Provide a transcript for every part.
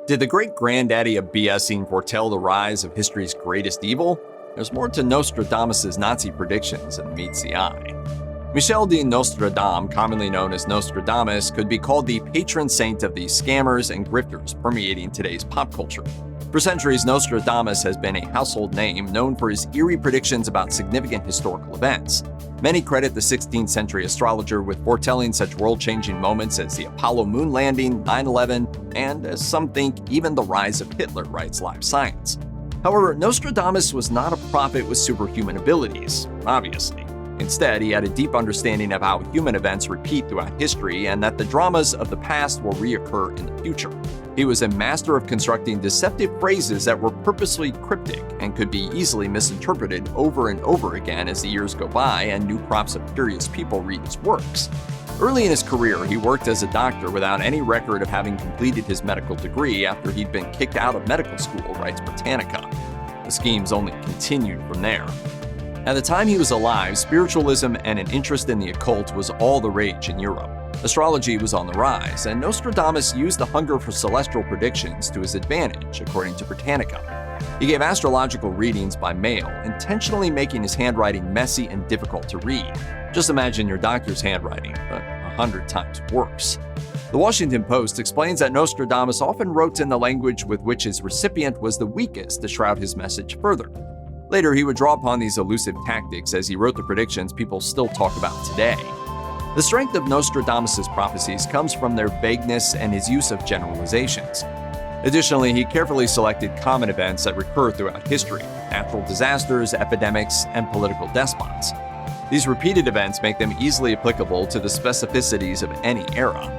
Did the great granddaddy of BSing foretell the rise of history's greatest evil? There's more to Nostradamus' Nazi predictions than meets the eye. Michel de Nostradamus, commonly known as Nostradamus, could be called the patron saint of the scammers and grifters permeating today's pop culture. For centuries, Nostradamus has been a household name known for his eerie predictions about significant historical events. Many credit the 16th century astrologer with foretelling such world-changing moments as the Apollo moon landing, 9/11, and, as some think, even the rise of Hitler, writes Live Science. However, Nostradamus was not a prophet with superhuman abilities, obviously. Instead, he had a deep understanding of how human events repeat throughout history and that the dramas of the past will reoccur in the future. He was a master of constructing deceptive phrases that were purposely cryptic and could be easily misinterpreted over and over again as the years go by and new crops of curious people read his works. Early in his career, he worked as a doctor without any record of having completed his medical degree after he'd been kicked out of medical school, writes Britannica. The schemes only continued from there. At the time he was alive, spiritualism and an interest in the occult was all the rage in Europe. Astrology was on the rise, and Nostradamus used the hunger for celestial predictions to his advantage, according to Britannica. He gave astrological readings by mail, intentionally making his handwriting messy and difficult to read. Just imagine your doctor's handwriting, but 100 times worse. The Washington Post explains that Nostradamus often wrote in the language with which his recipient was the weakest to shroud his message further. Later, he would draw upon these elusive tactics as he wrote the predictions people still talk about today. The strength of Nostradamus' prophecies comes from their vagueness and his use of generalizations. Additionally, he carefully selected common events that recur throughout history: natural disasters, epidemics, and political despots. These repeated events make them easily applicable to the specificities of any era.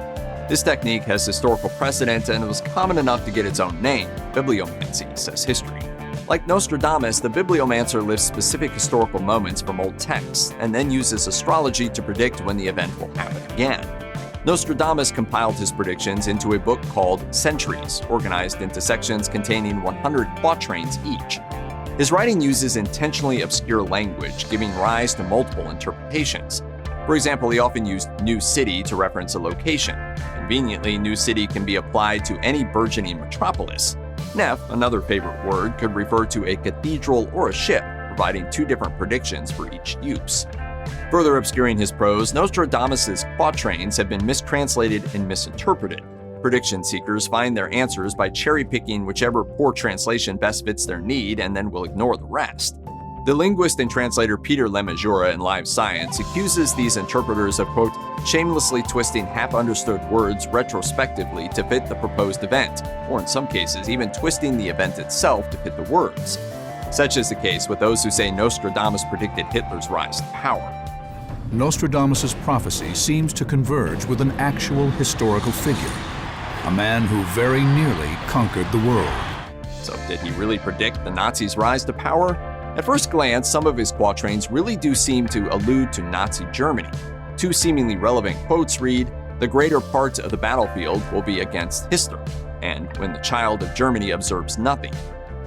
This technique has historical precedent and was common enough to get its own name, bibliomancy, says history. Like Nostradamus, the bibliomancer lifts specific historical moments from old texts and then uses astrology to predict when the event will happen again. Nostradamus compiled his predictions into a book called Centuries, organized into sections containing 100 quatrains each. His writing uses intentionally obscure language, giving rise to multiple interpretations. For example, he often used New City to reference a location. Conveniently, New City can be applied to any burgeoning metropolis. Neph, another favorite word, could refer to a cathedral or a ship, providing two different predictions for each use. Further obscuring his prose, Nostradamus' quatrains have been mistranslated and misinterpreted. Prediction seekers find their answers by cherry-picking whichever poor translation best fits their need and then will ignore the rest. The linguist and translator Peter Lemajura in Live Science accuses these interpreters of, quote, shamelessly twisting half-understood words retrospectively to fit the proposed event, or in some cases, even twisting the event itself to fit the words. Such is the case with those who say Nostradamus predicted Hitler's rise to power. Nostradamus' prophecy seems to converge with an actual historical figure, a man who very nearly conquered the world. So did he really predict the Nazis' rise to power? At first glance, some of his quatrains really do seem to allude to Nazi Germany. Two seemingly relevant quotes read, "The greater part of the battlefield will be against Hitler," and "when the child of Germany observes nothing."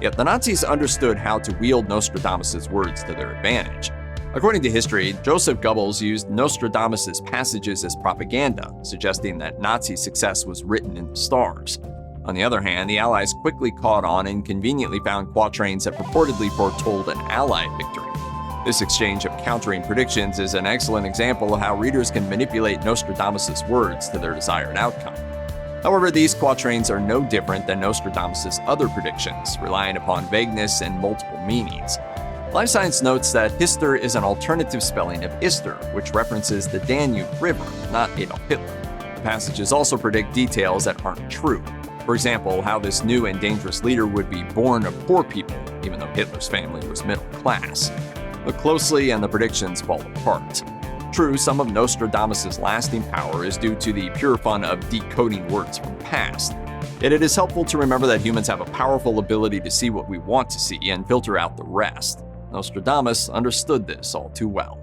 Yet the Nazis understood how to wield Nostradamus' words to their advantage. According to history, Joseph Goebbels used Nostradamus' passages as propaganda, suggesting that Nazi success was written in the stars. On the other hand, the Allies quickly caught on and conveniently found quatrains that purportedly foretold an Allied victory. This exchange of countering predictions is an excellent example of how readers can manipulate Nostradamus' words to their desired outcome. However, these quatrains are no different than Nostradamus' other predictions, relying upon vagueness and multiple meanings. Life Science notes that Hister is an alternative spelling of Ister, which references the Danube River, not Adolf Hitler. The passages also predict details that aren't true. For example, how this new and dangerous leader would be born of poor people, even though Hitler's family was middle class. Look closely and the predictions fall apart. True, some of Nostradamus' lasting power is due to the pure fun of decoding words from the past. Yet it is helpful to remember that humans have a powerful ability to see what we want to see and filter out the rest. Nostradamus understood this all too well.